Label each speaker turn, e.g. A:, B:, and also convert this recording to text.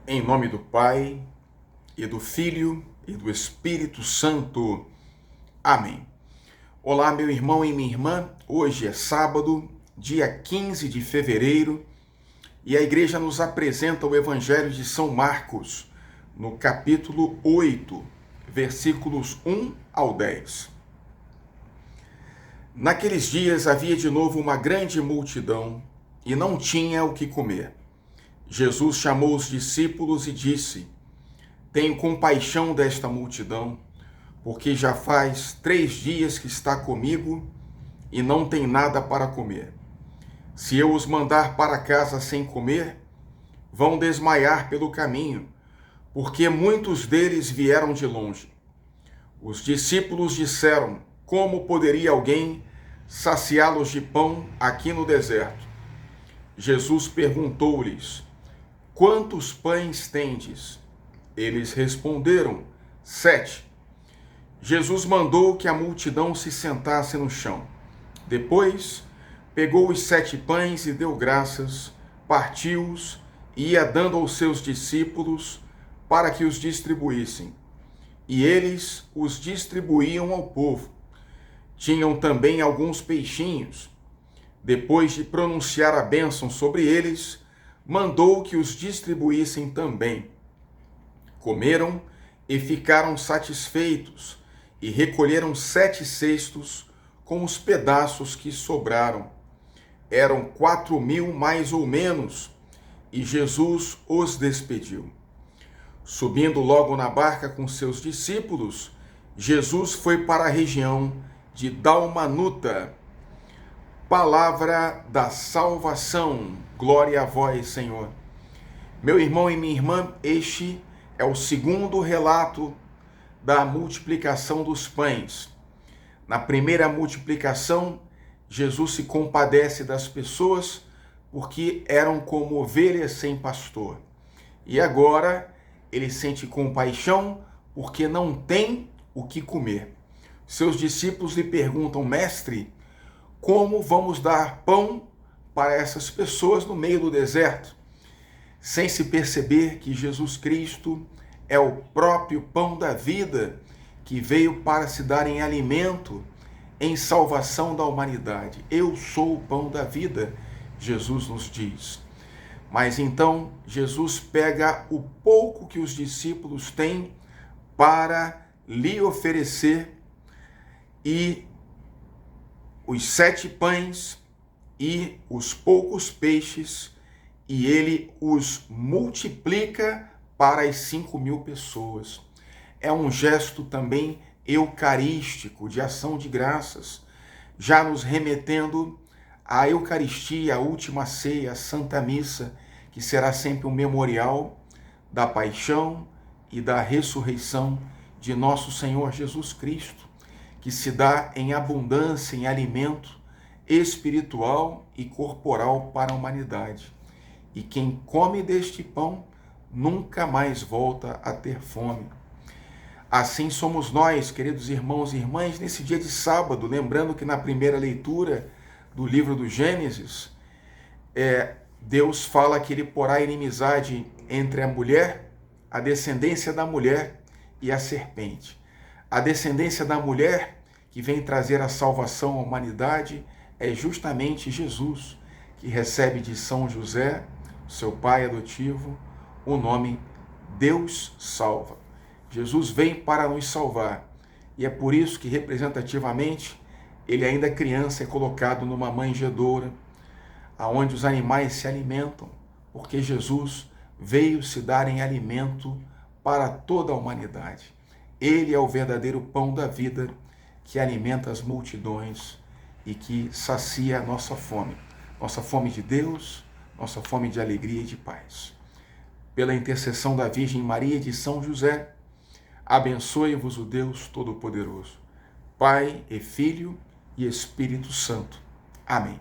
A: Em nome do Pai, e do Filho, e do Espírito Santo. Amém. Olá, meu irmão e minha irmã. Hoje é sábado, dia 15 de fevereiro, e a igreja nos apresenta o Evangelho de São Marcos, no capítulo 8, versículos 1 ao 10. Naqueles dias havia de novo uma grande multidão, e não tinha o que comer. Jesus chamou os discípulos e disse: Tenho compaixão desta multidão, porque já faz 3 dias que está comigo e não tem nada para comer. Se eu os mandar para casa sem comer, vão desmaiar pelo caminho, porque muitos deles vieram de longe. Os discípulos disseram: Como poderia alguém saciá-los de pão aqui no deserto? Jesus perguntou-lhes: Quantos pães tendes? Eles responderam: 7. Jesus mandou que a multidão se sentasse no chão. Depois, pegou os 7 pães e deu graças, partiu-os e ia dando aos seus discípulos para que os distribuíssem. E eles os distribuíam ao povo. Tinham também alguns peixinhos. Depois de pronunciar a bênção sobre eles, mandou que os distribuíssem também. Comeram e ficaram satisfeitos, e recolheram 7 cestos com os pedaços que sobraram. Eram 4.000 mais ou menos, e Jesus os despediu. Subindo logo na barca com seus discípulos, Jesus foi para a região de Dalmanuta. Palavra da salvação. Glória a vós, Senhor. Meu irmão e minha irmã, este é o segundo relato da multiplicação dos pães. Na primeira multiplicação, Jesus se compadece das pessoas porque eram como ovelhas sem pastor. E agora ele sente compaixão porque não tem o que comer. Seus discípulos lhe perguntam: Mestre, como vamos dar pão para essas pessoas no meio do deserto? Sem se perceber que Jesus Cristo é o próprio pão da vida, que veio para se dar em alimento, em salvação da humanidade. Eu sou o pão da vida, Jesus nos diz. Mas então Jesus pega o pouco que os discípulos têm para lhe oferecer, e os 7 pães e os poucos peixes, e ele os multiplica para as 5.000 pessoas. É um gesto também eucarístico, de ação de graças, já nos remetendo à Eucaristia, a última ceia, a Santa Missa, que será sempre um memorial da paixão e da ressurreição de nosso Senhor Jesus Cristo, que se dá em abundância em alimento espiritual e corporal para a humanidade. E quem come deste pão nunca mais volta a ter fome. Assim somos nós, queridos irmãos e irmãs, nesse dia de sábado, lembrando que na primeira leitura do livro do Gênesis, Deus fala que ele porá inimizade entre a mulher, a descendência da mulher e a serpente. A descendência da mulher, que vem trazer a salvação à humanidade, é justamente Jesus, que recebe de São José, seu pai adotivo, o nome Deus salva. Jesus vem para nos salvar, e é por isso que, representativamente, ele ainda criança é colocado numa manjedoura, aonde os animais se alimentam, porque Jesus veio se dar em alimento para toda a humanidade. Ele é o verdadeiro pão da vida, que alimenta as multidões e que sacia a nossa fome de Deus, nossa fome de alegria e de paz. Pela intercessão da Virgem Maria e de São José, abençoe-vos o Deus Todo-Poderoso, Pai e Filho e Espírito Santo. Amém.